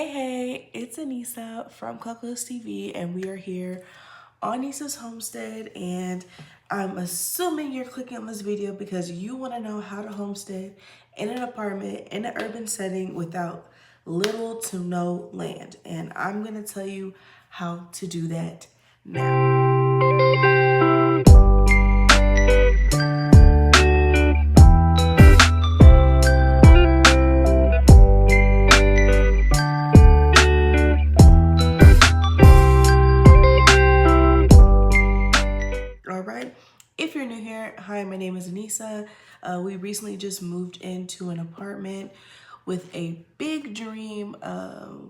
Hey, it's Anissa from COCO'S TV, and we are here on NYSSA'S Homestead, and I'm assuming you're clicking on this video because you want to know how to homestead in an apartment in an urban setting without little to no land, and I'm going to tell you how to do that now. If you're new here, hi, my name is Anissa. We recently just moved into an apartment with a big dream.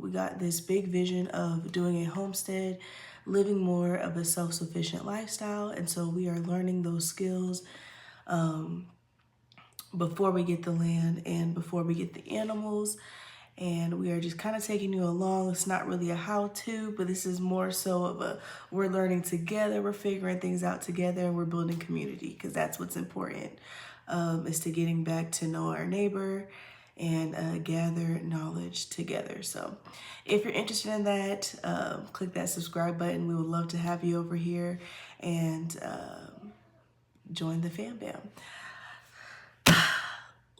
We got this big vision of doing a homestead, living more of a self-sufficient lifestyle. And so we are learning those skills before we get the land and before we get the animals. And we are just kind of taking you along. It's not really a how-to, but this is more so of a, we're learning together, we're figuring things out together, and we're building community, because that's what's important, is to getting back to know our neighbor and gather knowledge together. So if you're interested in that, click that subscribe button. We would love to have you over here and join the fam bam.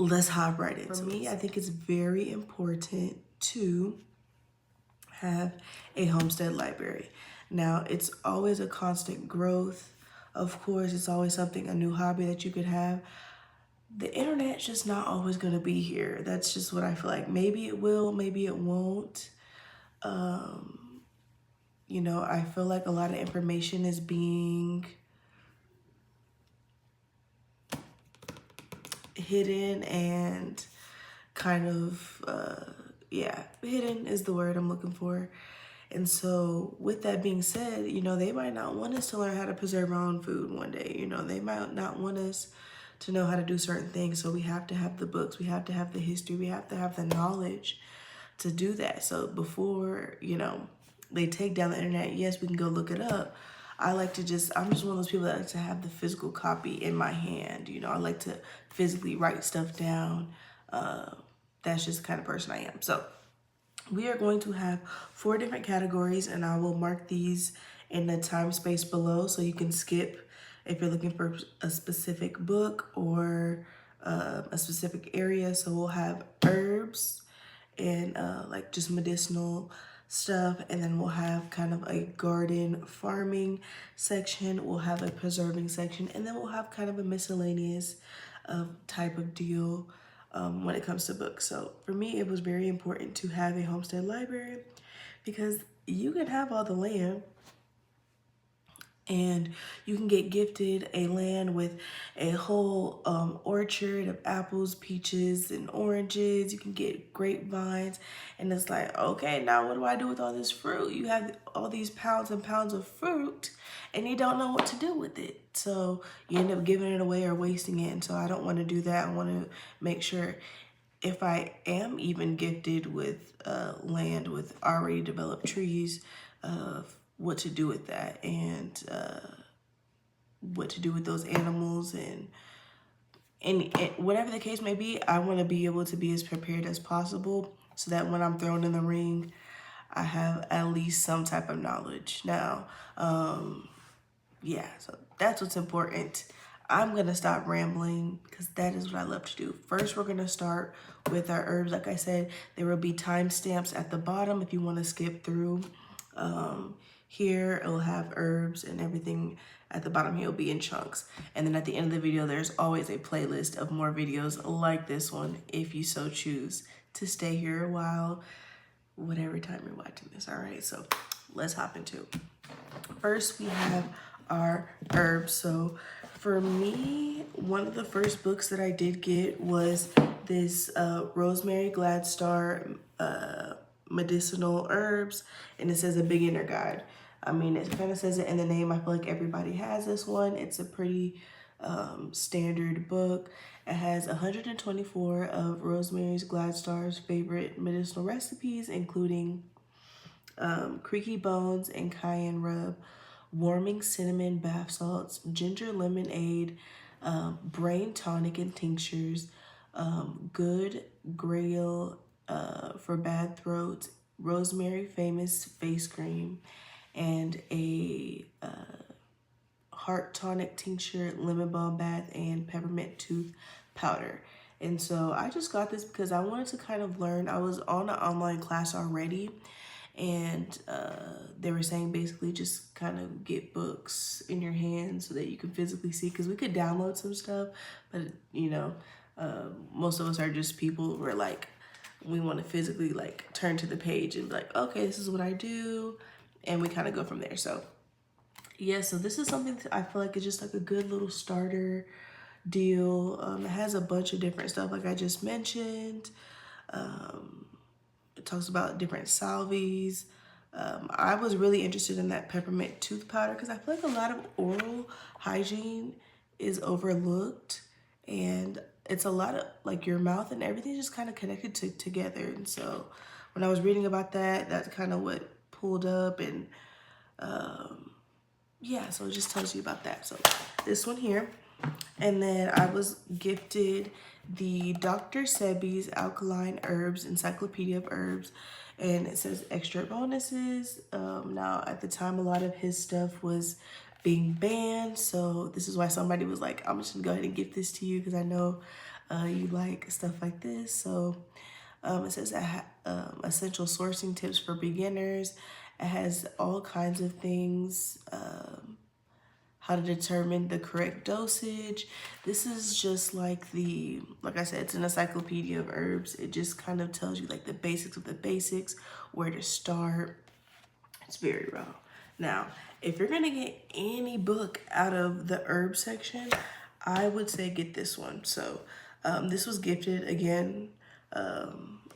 Let's hop right in. For me, I think it's very important to have a homestead library. Now, it's always a constant growth. Of course, it's always something, a new hobby that you could have. The internet's just not always gonna be here. That's just what I feel like. Maybe it will, maybe it won't. You know, I feel like a lot of information is being hidden and kind of, hidden is the word I'm looking for. And so with that being said, you know, they might not want us to learn how to preserve our own food one day. You know, they might not want us to know how to do certain things. So we have to have the books, we have to have the history, we have to have the knowledge to do that. So before, you know, they take down the internet, yes, we can go look it up. I'm just one of those people that like to have the physical copy in my hand. You know, I like to physically write stuff down. That's just the kind of person I am. So we are going to have 4 different categories, and I will mark these in the time space below so you can skip if you're looking for a specific book or a specific area. So we'll have herbs and like just medicinal stuff, and then we'll have kind of a garden farming section, we'll have a preserving section, and then we'll have kind of a miscellaneous type of deal when it comes to books. So for me, it was very important to have a homestead library, because you can have all the land and you can get gifted a land with a whole orchard of apples, peaches, and oranges. You can get grapevines, and it's like, okay, now what do I do with all this fruit? You have all these pounds and pounds of fruit, and you don't know what to do with it. So you end up giving it away or wasting it. And so I don't want to do that. I want to make sure, if I am even gifted with land with already developed trees, what to do with that, and what to do with those animals, and whatever the case may be, I want to be able to be as prepared as possible so that when I'm thrown in the ring, I have at least some type of knowledge. Now, so that's what's important. I'm gonna stop rambling because that is what I love to do. First, we're gonna start with our herbs. Like I said, there will be timestamps at the bottom if you want to skip through. Here it'll have herbs and everything. At the bottom here will be in chunks, and then at the end of the video there's always a playlist of more videos like this one if you so choose to stay here a while, whatever time you're watching this. All right, so let's hop into it. First, we have our herbs. So for me, one of the first books that I did get was this Rosemary Gladstar medicinal herbs, and it says a beginner guide. I mean, it kind of says it in the name. I feel like everybody has this one. It's a pretty standard book. It has 124 of Rosemary's Gladstar's favorite medicinal recipes, including creaky bones and cayenne rub, warming cinnamon bath salts, ginger lemonade, brain tonic and tinctures, good grail for bad throats, rosemary famous face cream, and a heart tonic tincture, lemon balm bath, and peppermint tooth powder. And so I just got this because I wanted to kind of learn. I was on an online class already, and they were saying basically just kind of get books in your hands so that you can physically see, because we could download some stuff, but you know, most of us are just people who are like, we want to physically like turn to the page and be like, okay, this is what I do, and we kind of go from there. So yeah, so this is something that I feel like is just like a good little starter deal. It has a bunch of different stuff like I just mentioned. It talks about different salvies. I was really interested in that peppermint tooth powder because I feel like a lot of oral hygiene is overlooked, and it's a lot of like your mouth and everything just kind of connected together. And so when I was reading about that, that's kind of what pulled up, and yeah, so it just tells you about that. So this one here. And then I was gifted the Dr. Sebi's Alkaline Herbs Encyclopedia of Herbs, and it says extra bonuses. Now at the time, a lot of his stuff was being banned, so this is why somebody was like, I'm just gonna go ahead and gift this to you because I know you like stuff like this. So it says essential sourcing tips for beginners. It has all kinds of things, how to determine the correct dosage. This is just like like I said, it's an encyclopedia of herbs. It just kind of tells you like the basics of the basics, where to start. It's very raw. Now, if you're gonna get any book out of the herb section, I would say get this one. So this was gifted again.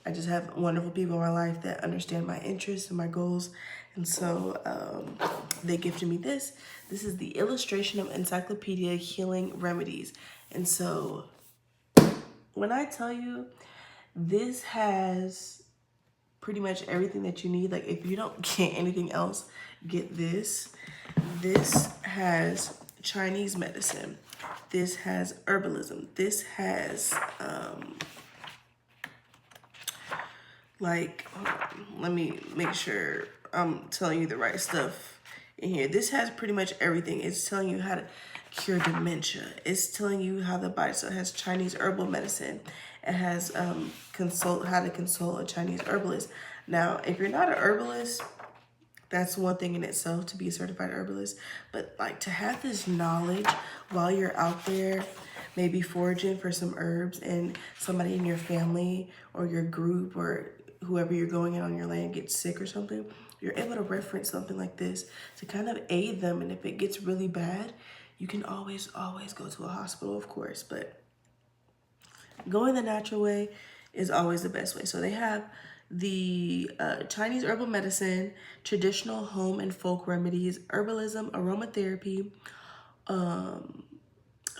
I just have wonderful people in my life that understand my interests and my goals. And so they gifted me this. This is the Illustration of Encyclopedia Healing Remedies. And so when I tell you, this has pretty much everything that you need. Like if you don't get anything else, get this. This has Chinese medicine. This has herbalism. This has like, let me make sure I'm telling you the right stuff in here. This has pretty much everything. It's telling you how to cure dementia. It's telling you how the body, so it has Chinese herbal medicine. It has how to consult a Chinese herbalist. Now, if you're not an herbalist, that's one thing in itself to be a certified herbalist. But like to have this knowledge while you're out there, maybe foraging for some herbs, and somebody in your family or your group or whoever you're going in on your land gets sick or something, you're able to reference something like this to kind of aid them. And if it gets really bad, you can always go to a hospital, of course, but going the natural way is always the best way. So they have the Chinese herbal medicine, traditional home and folk remedies, herbalism, aromatherapy,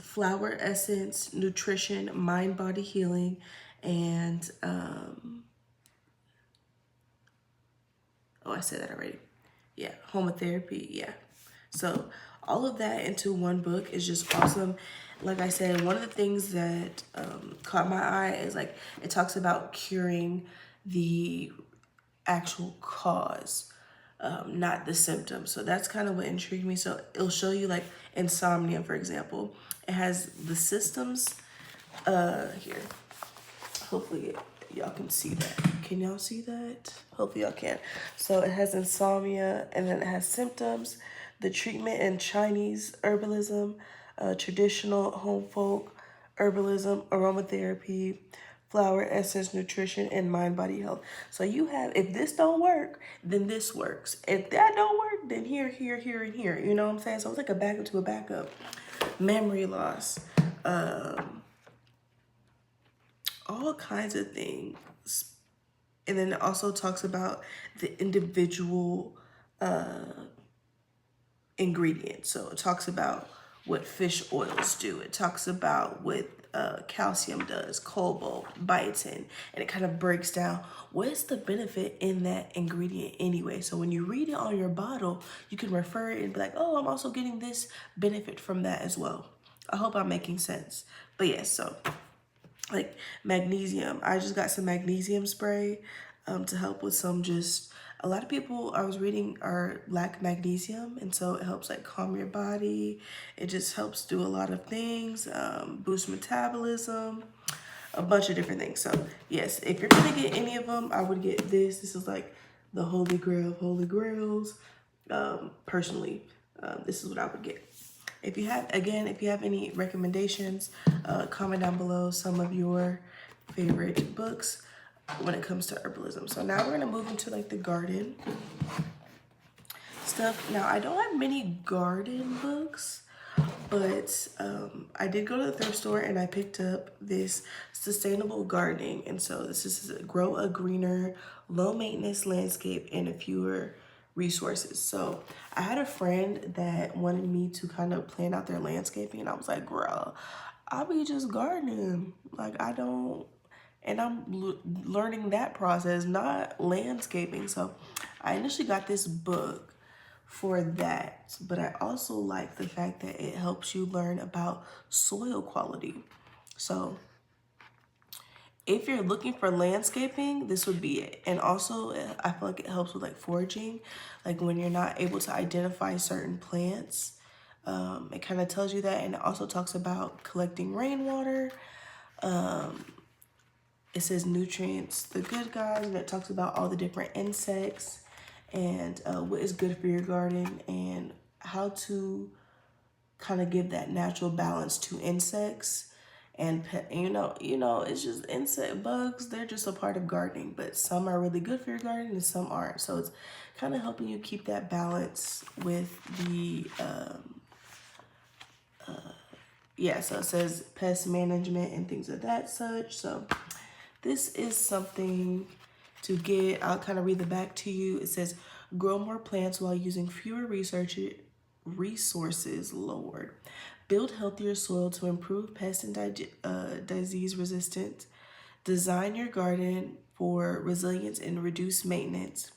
flower essence, nutrition, mind, body healing, and oh, I said that already. Yeah, homotherapy, yeah. So all of that into one book is just awesome. Like I said, one of the things that caught my eye is like, it talks about curing the actual cause, not the symptoms. So that's kind of what intrigued me. So it'll show you like insomnia, for example. It has the systems here. Hopefully y'all can see that. Can y'all see that? Hopefully y'all can. So it has insomnia, and then it has symptoms, the treatment in Chinese herbalism, traditional home folk herbalism, aromatherapy, flower essence, nutrition, and mind body health. So you have, if this don't work, then this works. If that don't work, then here, here, here, and here. You know what I'm saying? So it's like a backup to a backup. Memory loss, all kinds of things. And then it also talks about the individual ingredients. So it talks about what fish oils do. It talks about what calcium does, cobalt, biotin, and it kind of breaks down what's the benefit in that ingredient anyway. So when you read it on your bottle, you can refer it and be like, oh, I'm also getting this benefit from that as well. I hope I'm making sense. But yes, so like magnesium, I just got some magnesium spray. to help with some just, a lot of people I was reading are lack magnesium, and so it helps like calm your body. It just helps do a lot of things, boost metabolism, a bunch of different things. So yes, if you're gonna get any of them, I would get this. This is like the holy grail of holy grails. Personally, this is what I would get. If you have, again, if you have any recommendations, comment down below some of your favorite books when it comes to herbalism. So now we're gonna move into like the garden stuff. Now I don't have many garden books, but I did go to the thrift store and I picked up this sustainable gardening. And so this is grow a greener, low maintenance landscape and a fewer resources. So I had a friend that wanted me to kind of plan out their landscaping, and I was like, girl, I'll be just gardening. Like I don't, and I'm learning that process, not landscaping. So I initially got this book for that, but I also like the fact that it helps you learn about soil quality. So if you're looking for landscaping, this would be it. And also I feel like it helps with like foraging, like when you're not able to identify certain plants. It kind of tells you that, and it also talks about collecting rainwater. It says nutrients, the good guys, and it talks about all the different insects and what is good for your garden and how to kind of give that natural balance to insects and you know, it's just insect bugs. They're just a part of gardening, but some are really good for your garden and some aren't. So it's kind of helping you keep that balance with the, yeah, so it says pest management and things of that such. So this is something to get. I'll kind of read the back to you. It says, grow more plants while using fewer resources, Lord. Build healthier soil to improve pest and disease resistance. Design your garden for resilience and reduce maintenance.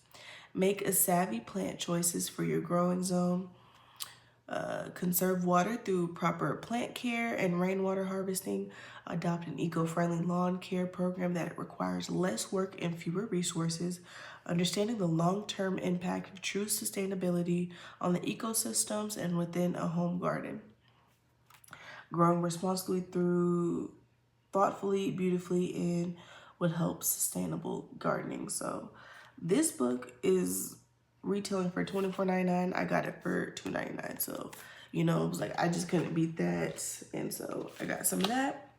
Make a savvy plant choices for your growing zone. Conserve water through proper plant care and rainwater harvesting. Adopt an eco-friendly lawn care program that requires less work and fewer resources. Understanding the long-term impact of true sustainability on the ecosystems and within a home garden. Growing responsibly through thoughtfully, beautifully, and what helps sustainable gardening. So this book is retailing for $24.99. I got it for $2.99. So, you know, it was like, I just couldn't beat that. And so I got some of that.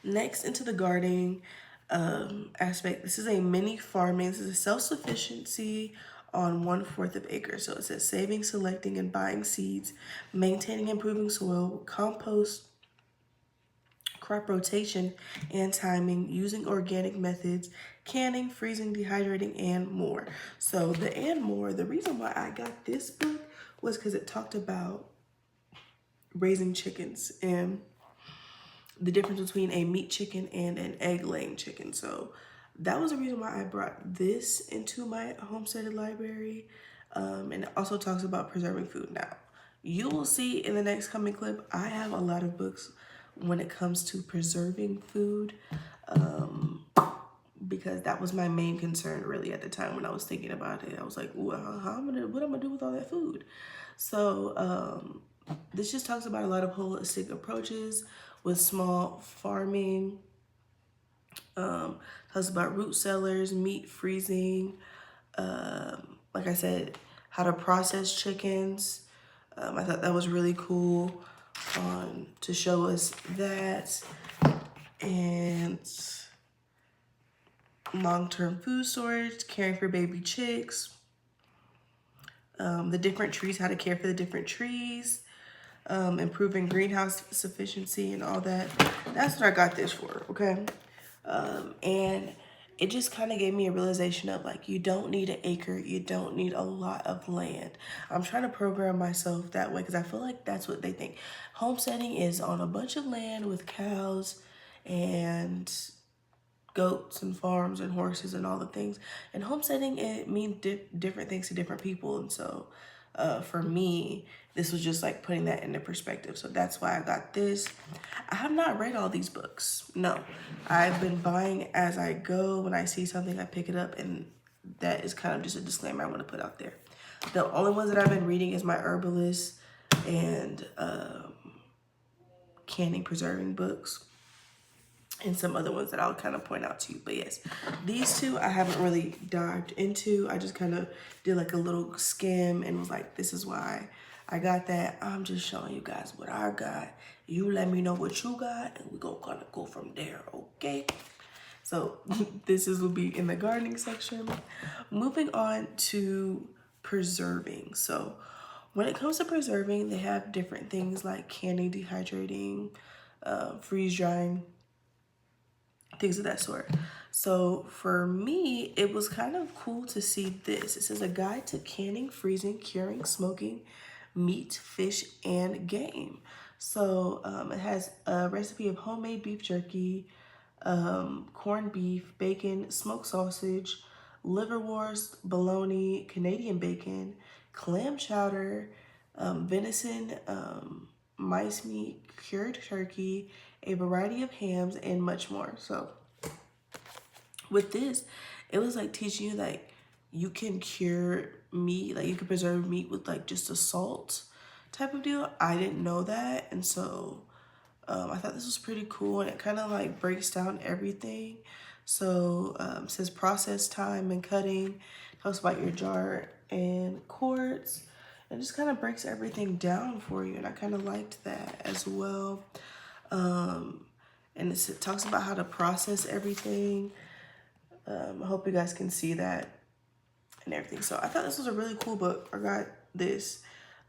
Next, into the gardening aspect. This is a mini farming. This is a self-sufficiency on 1/4 of acre. So it says saving, selecting, and buying seeds, maintaining, improving soil, compost, crop rotation and timing, using organic methods, canning, freezing, dehydrating, and more. So the and more, the reason why I got this book was because it talked about raising chickens and the difference between a meat chicken and an egg-laying chicken. So that was the reason why I brought this into my homesteaded library. And it also talks about preserving food. Now, you will see in the next coming clip, I have a lot of books when it comes to preserving food, because that was my main concern really at the time when I was thinking about it. I was like, well, what am I gonna do with all that food? So this just talks about a lot of holistic approaches with small farming. Talks about root cellars, meat freezing, like I said, how to process chickens. I thought that was really cool to show us that. And long-term food storage, caring for baby chicks, the different trees, how to care for the different trees, improving greenhouse sufficiency and all that. That's what I got this for, okay? And it just kind of gave me a realization of like, you don't need an acre, you don't need a lot of land. I'm trying to program myself that way because I feel like that's what they think. Homesteading is on a bunch of land with cows and goats and farms and horses and all the things. And homesteading, it means different things to different people. And so for me, this was just like putting that into perspective. So that's why I got this. I have not read all these books. No, I've been buying as I go. When I see something, I pick it up, and that is kind of just a disclaimer I want to put out there. The only ones that I've been reading is my herbalist and canning preserving books, and some other ones that I'll kind of point out to you. But yes, these two I haven't really dived into. I just kind of did like a little skim and was like, this is why I got that. I'm just showing you guys what I got. You let me know what you got, and we're gonna kind of go from there, okay? So this will be in the gardening section. Moving on to preserving. So when it comes to preserving, they have different things like canning, dehydrating, freeze drying, things of that sort. So for me, it was kind of cool to see this. It says a guide to canning, freezing, curing, smoking meat, fish, and game. So it has a recipe of homemade beef jerky, corned beef, bacon, smoked sausage, liverwurst, bologna, Canadian bacon, clam chowder, venison, mice meat, cured turkey, a variety of hams, and much more. So with this, it was like teaching you like you can cure meat, like you can preserve meat with like just a salt type of deal. I didn't know that, and so I thought this was pretty cool, and it kind of like breaks down everything. So it says process time and cutting, talks about your jar and quarts, and just kind of breaks everything down for you, and I kind of liked that as well. And it talks about how to process everything. I hope you guys can see that and everything. So I thought this was a really cool book. I got this.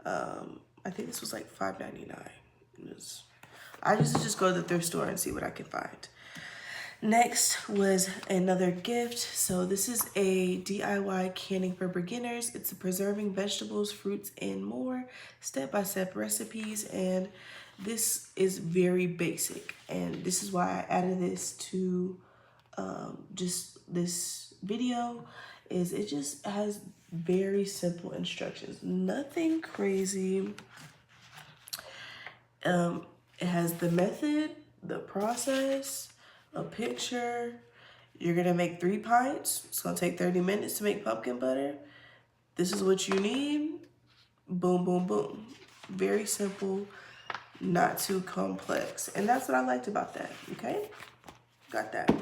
I think this was like $5.99. I used to just go to the thrift store and see what I could find. Next was another gift. So this is a DIY canning for beginners. It's preserving vegetables, fruits, and more, step-by-step recipes. And this is very basic. And this is why I added this to just this video. Is it just has very simple instructions. Nothing crazy. It has the method, the process, a picture. You're gonna make 3 pints. It's gonna take 30 minutes to make pumpkin butter. This is what you need. Boom, boom, boom. Very simple, not too complex. And that's what I liked about that, okay? Got that.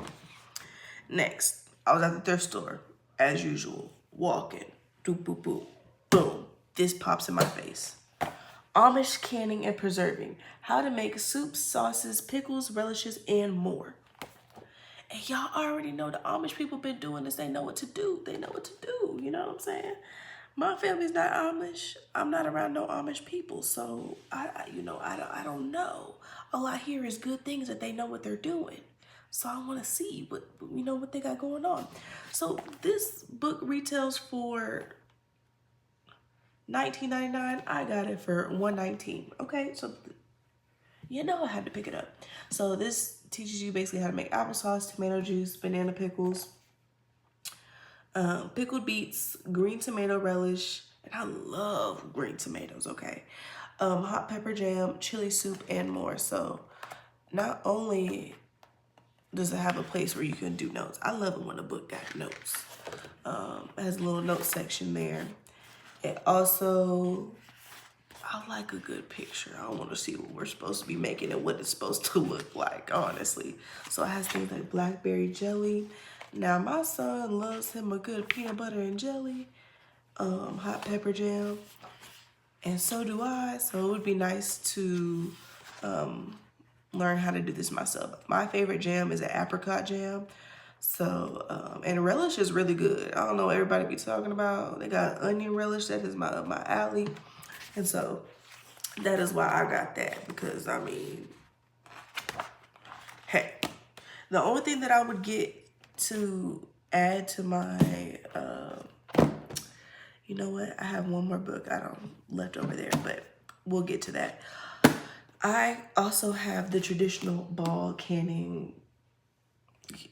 Next, I was at the thrift store, as usual, walking, doop, boop, boop, boom. This pops in my face. Amish canning and preserving. How to make soups, sauces, pickles, relishes, and more. And y'all already know the Amish people been doing this. They know what to do. They know what to do. You know what I'm saying? My family's not Amish. I'm not around no Amish people. So, I don't know. All I hear is good things that they know what they're doing. So I want to see what they got going on. So this book retails for $19.99. I got it for $119. Okay, so I had to pick it up. So this teaches you basically how to make applesauce, tomato juice, banana pickles, pickled beets, green tomato relish, and I love green tomatoes, okay? Hot pepper jam, chili soup, and more. So not only does it have a place where you can do notes. I love it when a book got notes. It has a little note section there. It also, I like a good picture. I want to see what we're supposed to be making and what it's supposed to look like, honestly. So it has things like blackberry jelly. Now, my son loves him a good peanut butter and jelly, hot pepper jam, and so do I. So it would be nice to learn how to do this myself. My favorite jam is an apricot jam. So, and relish is really good. I don't know what everybody be talking about. They got onion relish. That is my alley. And so that is why I got that, because I mean, hey, the only thing that I would get to add to my, you know what? I have one more book I don't left over there, but we'll get to that. I also have the traditional ball canning.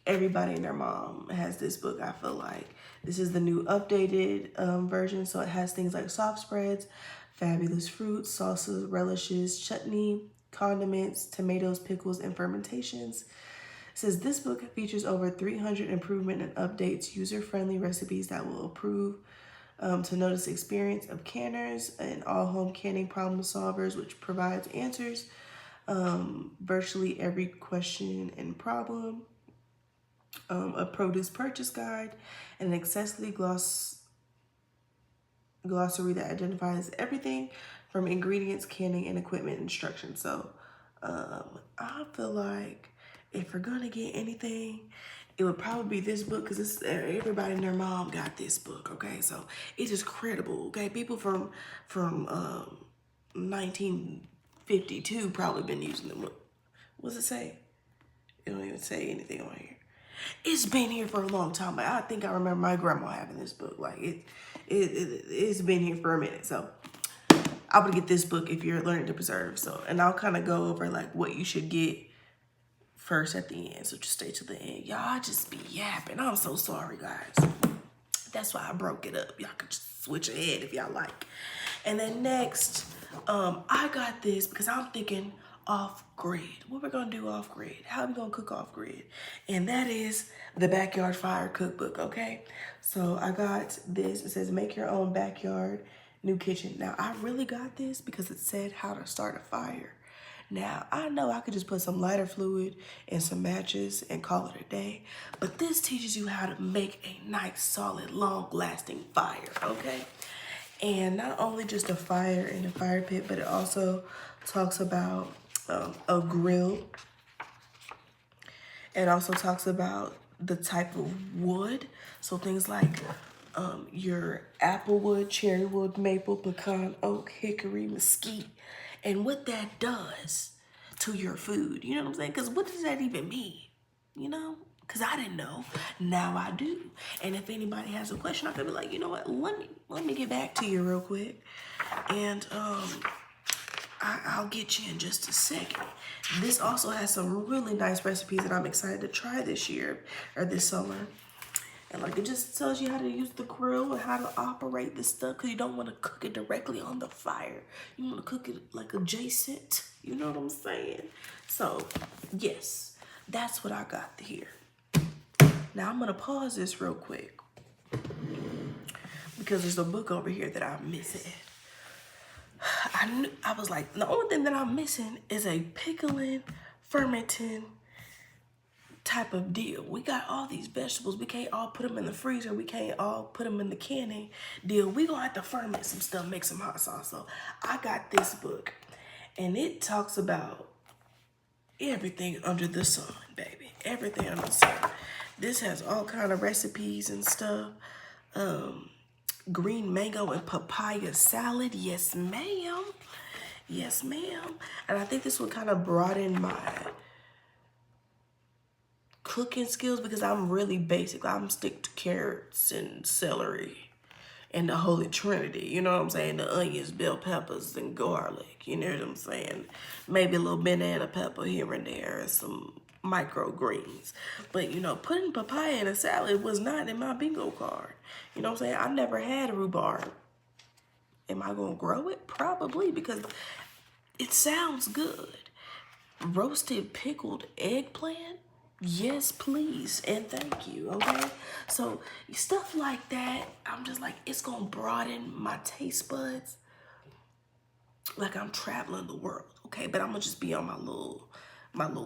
Everybody and their mom has this book. I feel like This is the new updated version. So it has things like soft spreads, fabulous fruits, sauces, relishes, chutney, condiments, tomatoes, pickles, and fermentations. It says this book features over 300 improvement and updates, user-friendly recipes that will improve to notice experience of canners and all home canning problem solvers, which provides answers virtually every question and problem. A produce purchase guide, and an accessory glossary that identifies everything from ingredients, canning, and equipment instructions. So I feel like if we're gonna get anything, it would probably be this book, because everybody and their mom got this book. Okay, so it is credible. Okay, people from 1952 probably been using them. What's it say? It don't even say anything on here. It's been here for a long time, but I think I remember my grandma having this book. Like it's been here for a minute. So I would get this book if you're learning to preserve. So, and I'll kind of go over like what you should get first at the end. So just stay to the end. Y'all just be yapping. I'm so sorry, guys. That's why I broke it up. Y'all can just switch ahead if y'all like. And then next, I got this because I'm thinking off-grid. What we're gonna do off-grid? How we gonna cook off-grid? And that is the Backyard Fire Cookbook, okay? So I got this. It says make your own backyard new kitchen. Now I really got this because it said how to start a fire. Now I know I could just put some lighter fluid and some matches and call it a day, but this teaches you how to make a nice, solid, long-lasting fire, okay? And not only just a fire in a fire pit, but it also talks about a grill. It also talks about the type of wood. So things like your apple wood, cherry wood, maple, pecan, oak, hickory, mesquite, and what that does to your food. You know what I'm saying? Because what does that even mean? You know? Because I didn't know. Now I do. And if anybody has a question, I could be like, you know what? Let me get back to you real quick. And I'll get you in just a second. This also has some really nice recipes that I'm excited to try this year or this summer. And like it just tells you how to use the grill and how to operate this stuff, because you don't want to cook it directly on the fire. You want to cook it like adjacent. You know what I'm saying? So yes, that's what I got here. Now I'm gonna pause this real quick because there's a book over here that I'm missing. I was like, the only thing that I'm missing is a pickling, fermenting type of deal. We got all these vegetables. We can't all put them in the freezer. We can't all put them in the canning deal. We gonna have to ferment some stuff, make some hot sauce. So I got this book, and it talks about everything under the sun, baby. Everything under the sun. This has all kind of recipes and stuff. Green mango and papaya salad. Yes, ma'am. Yes, ma'am. And I think this will kind of broaden my cooking skills, because I'm really basic. I'm stick to carrots and celery and the Holy Trinity. You know what I'm saying? The onions, bell peppers, and garlic. You know what I'm saying? Maybe a little banana pepper here and there and some microgreens. But, you know, putting papaya in a salad was not in my bingo card. You know what I'm saying? I never had a rhubarb. Am I going to grow it? Probably, because it sounds good. Roasted pickled eggplant? Yes, please, and thank you, okay? So stuff like that, I'm just like, it's gonna broaden my taste buds like I'm traveling the world, okay? But I'm gonna just be on my little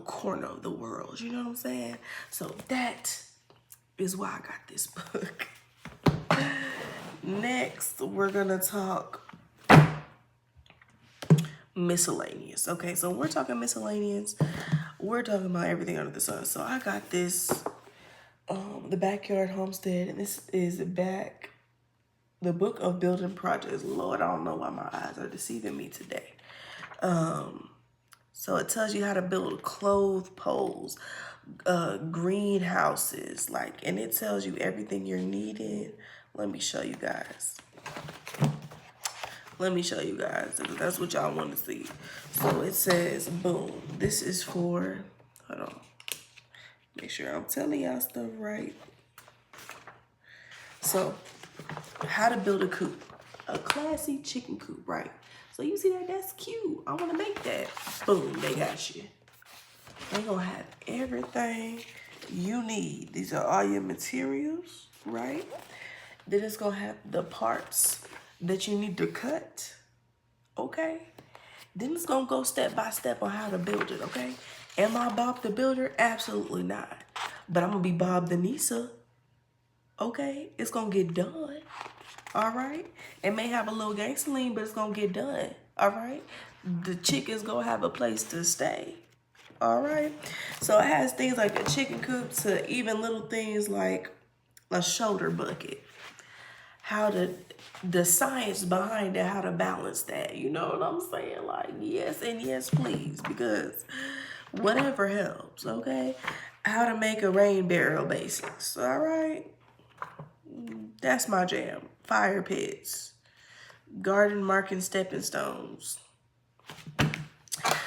corner of the world, you know what I'm saying? So that is why I got this book. Next, we're gonna talk miscellaneous, okay? So we're talking miscellaneous. We're talking about everything under the sun. So I got this, the Backyard Homestead, and this is the book of building projects. Lord, I don't know why my eyes are deceiving me today. So it tells you how to build clothes poles, greenhouses, and it tells you everything you're needing. Let me show you guys. Let me show you guys. That's what y'all want to see. So it says, boom. This is for, hold on. Make sure I'm telling y'all stuff right. So, how to build a coop. A classy chicken coop, right? So you see that? That's cute. I want to make that. Boom, they got you. They gonna have everything you need. These are all your materials, right? Then it's gonna have the parts that you need to cut, okay? Then it's gonna go step by step on how to build it, okay? Am I Bob the Builder? Absolutely not. But I'm gonna be Bob the Nisa, okay? It's gonna get done, all right? It may have a little gangster lean, but it's gonna get done, all right? The chicken's gonna have a place to stay, all right? So it has things like a chicken coop to even little things like a shoulder bucket. How to, the science behind it, how to balance that. You know what I'm saying? Like, yes and yes, please, because whatever helps, okay? How to make a rain barrel basics, all right? That's my jam. Fire pits, garden marking stepping stones.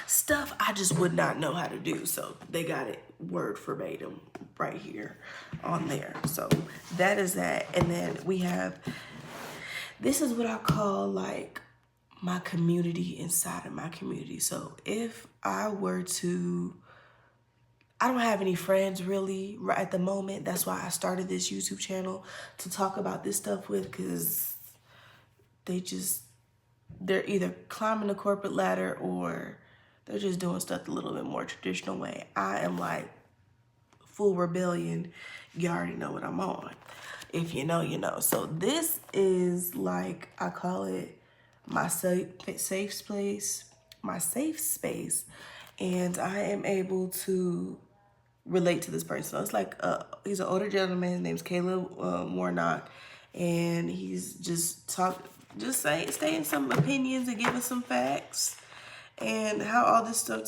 Stuff I just would not know how to do, so they got it word verbatim right here on there. So that is that. And then we have, this is what I call like my community inside of my community. So if I were to, I don't have any friends really right at the moment. That's why I started this YouTube channel to talk about this stuff with, because they're either climbing the corporate ladder or they're just doing stuff a little bit more traditional way. I am like full rebellion. You already know what I'm on. If you know, you know. So this is like, I call it my safe space, my safe space. And I am able to relate to this person. So it's like, he's an older gentleman. His name's Caleb Warnock. And he's just saying some opinions and giving some facts. And how all this stuff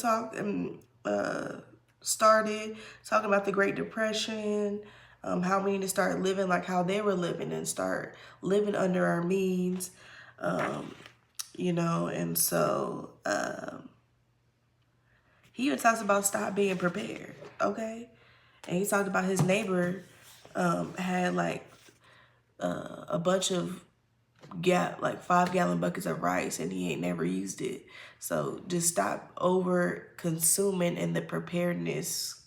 started, talking about the Great Depression, how we need to start living like how they were living and start living under our means, you know. And so he even talks about stop being prepared, okay? And he talked about his neighbor had like a bunch of 5-gallon buckets of rice and he ain't never used it. So just stop over consuming in the preparedness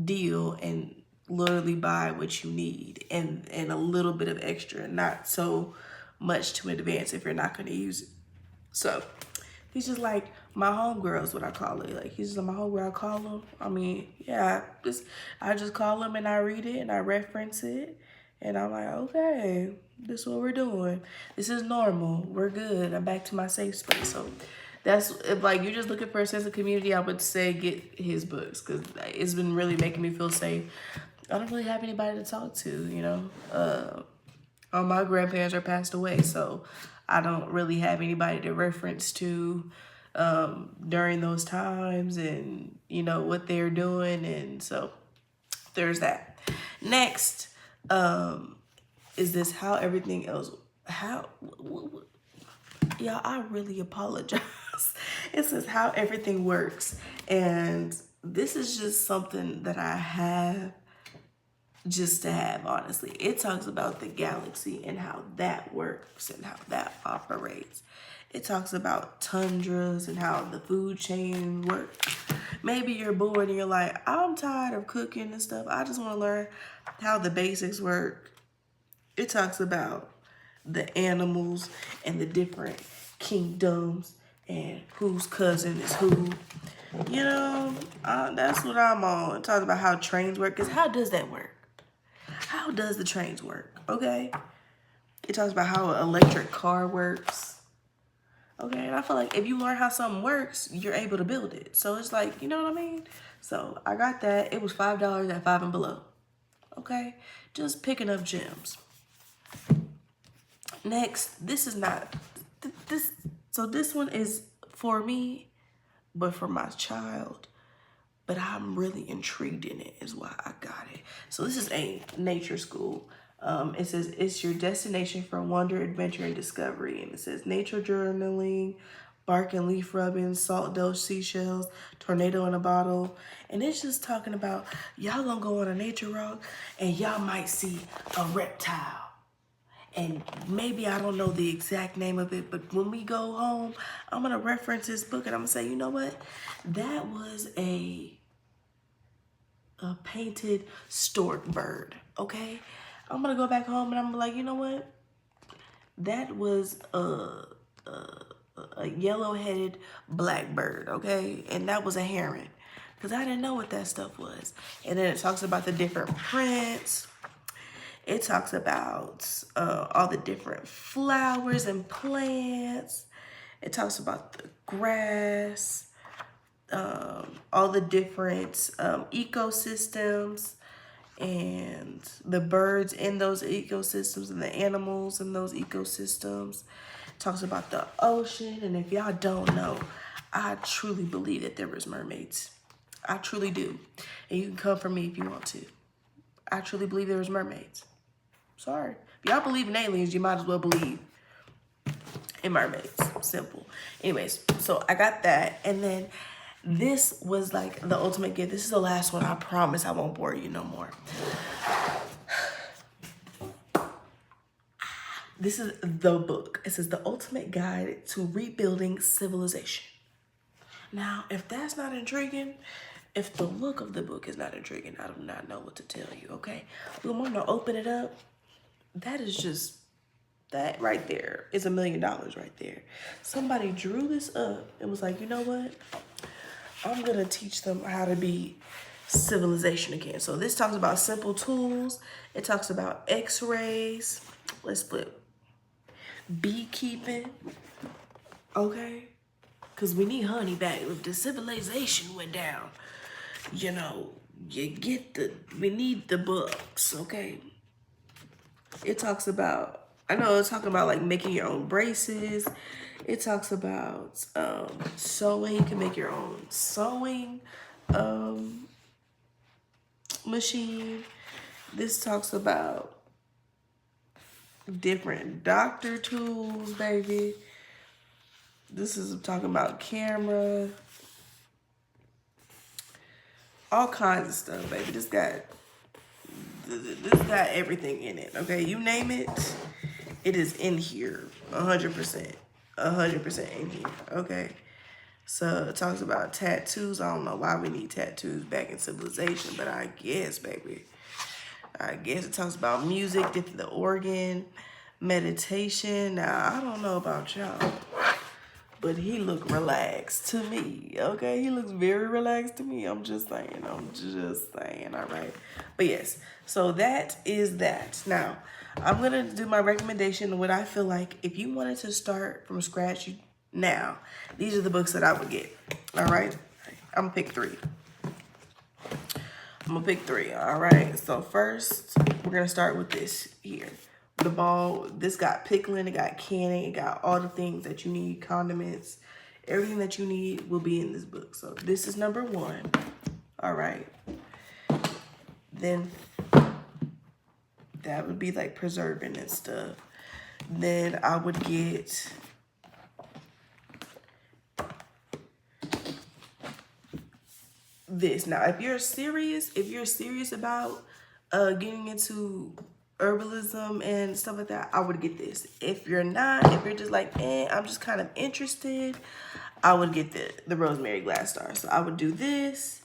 deal and literally buy what you need and a little bit of extra, not so much to advance if you're not going to use it. So he's just like my homegirl is what I call it. Like, he's just my homegirl. I call him. I mean, yeah, I just call him and I read it and I reference it. And I'm like, okay, this is what we're doing. This is normal. We're good. I'm back to my safe space. So that's, if like you're just looking for a sense of community, I would say get his books, because it's been really making me feel safe. I don't really have anybody to talk to, you know. All my grandparents are passed away, so I don't really have anybody to reference to during those times and, you know, what they're doing. And so there's that. Next, is this how everything else, y'all, I really apologize. It says how everything works. And this is just something that I have just to have, honestly. It talks about the galaxy and how that works and how that operates. It talks about tundras and how the food chain works. Maybe you're bored and you're like, I'm tired of cooking and stuff. I just want to learn how the basics work. It talks about the animals and the different kingdoms and whose cousin is who. You know, that's what I'm on. It talks about how trains work. Because how does that work? How does the trains work? Okay. It talks about how an electric car works. Okay, and I feel like if you learn how something works, you're able to build it. So it's like, you know what I mean? So I got that. It was $5 at 5 and Below. Okay, just picking up gems. Next, this is not, so this one is for me, but for my child. But I'm really intrigued in it is why I got it. So this is a nature school. It says, it's your destination for wonder, adventure, and discovery. And it says nature journaling, bark and leaf rubbing, salt dough seashells, tornado in a bottle. And it's just talking about y'all gonna go on a nature walk and y'all might see a reptile. And maybe I don't know the exact name of it, but when we go home, I'm gonna reference this book and I'm gonna say, you know what? That was a painted stork bird, okay? I'm gonna go back home and I'm like, you know what? That was a yellow-headed blackbird, okay? And that was a heron, because I didn't know what that stuff was. And then it talks about the different prints. It talks about all the different flowers and plants. It talks about the grass, all the different ecosystems and the birds in those ecosystems and the animals in those ecosystems. It talks about the ocean. And if y'all don't know, I truly believe that there was mermaids. I truly do. And you can come for me if you want to. I truly believe there was mermaids. Sorry. If y'all believe in aliens, you might as well believe in mermaids. Simple. Anyways, so I got that. And then this was like the ultimate gift. This is the last one. I promise I won't bore you no more. This is the book. It says The Ultimate Guide to Rebuilding Civilization. Now, if that's not intriguing, if the look of the book is not intriguing, I do not know what to tell you, okay? We want to open it up. That is just, that right there is $1 million right there. Somebody drew this up and was like, you know what? I'm going to teach them how to be civilization again. So this talks about simple tools. It talks about x-rays. Let's flip. Beekeeping. Okay? Because we need honey back. If the civilization went down, you know, we need the bugs, okay? It talks about, I know it's talking about like making your own braces. It talks about sewing. You can make your own sewing machine. This talks about different doctor tools, baby. This is talking about camera. All kinds of stuff, baby. This got everything in it, okay? You name it, it is in here, 100%. 100% in here, okay? So it talks about tattoos. I don't know why we need tattoos back in civilization, but I guess, baby. I guess it talks about music, the organ, meditation. Now, I don't know about y'all, but he looked relaxed to me, okay? He looks very relaxed to me. I'm just saying, all right? But yes, so that is that. Now, I'm gonna do my recommendation. What I feel like, if you wanted to start from scratch now, these are the books that I would get, all right? I'm gonna pick three. All right? So first, we're gonna start with this here. The ball, this got pickling, it got canning, it got all the things that you need, condiments, everything that you need will be in this book. So this is number one, all right? Then that would be like preserving and stuff. Then I would get this. Now, if you're serious about getting into herbalism and stuff like that, I would get this. If you're not, if you're just like, I'm just kind of interested, I would get the rosemary glass star. So I would do this,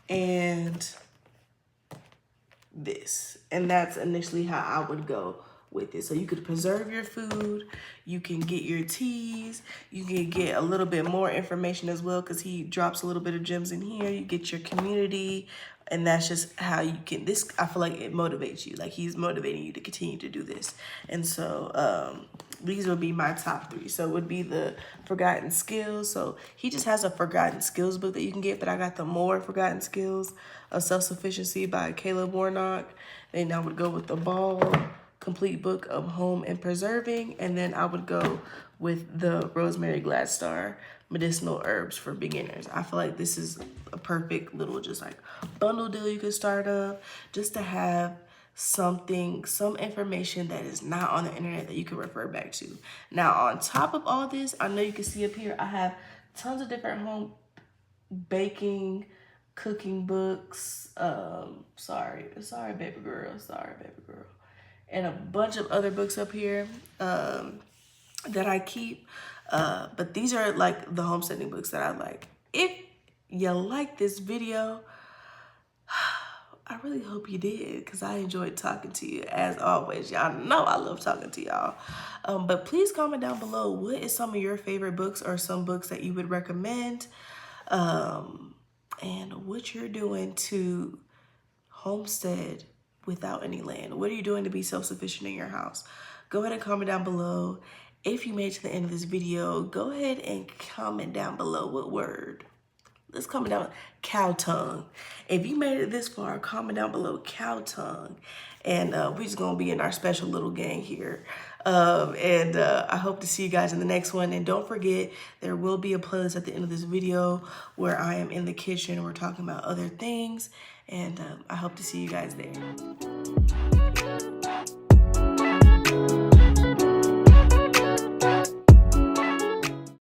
and this. And that's initially how I would go with it. So you could preserve your food, you can get your teas, you can get a little bit more information as well, because he drops a little bit of gems in here. You get your community, and that's just how you can, this, I feel like it motivates you. Like he's motivating you to continue to do this. And so these would be my top three. So it would be the Forgotten Skills. So he just has a Forgotten Skills book that you can get, but I got the More Forgotten Skills of Self-Sufficiency by Caleb Warnock. Then I would go with the Ball Complete Book of Home and Preserving. And then I would go with the Rosemary Glass Star Medicinal Herbs for Beginners. I feel like this is a perfect little just like bundle deal you could start up just to have some information that is not on the internet that you can refer back to. Now, on top of all this, I know you can see up here, I have tons of different home baking, cooking books. Sorry, baby girl. And a bunch of other books up here that I keep. But these are like the homesteading books that I like. If you like this video, I really hope you did, because I enjoyed talking to you as always. Y'all know I love talking to y'all. But please comment down below, what is some of your favorite books or some books that you would recommend, and what you're doing to homestead without any land. What are you doing to be self-sufficient in your house? Go ahead and comment down below. If you made it to the end of this video, go ahead and comment down below what word. Let's comment down, cow tongue. If you made it this far, comment down below cow tongue. And we're just gonna be in our special little gang here. I hope to see you guys in the next one. And don't forget, there will be a playlist at the end of this video where I am in the kitchen. We're talking about other things. And I hope to see you guys there.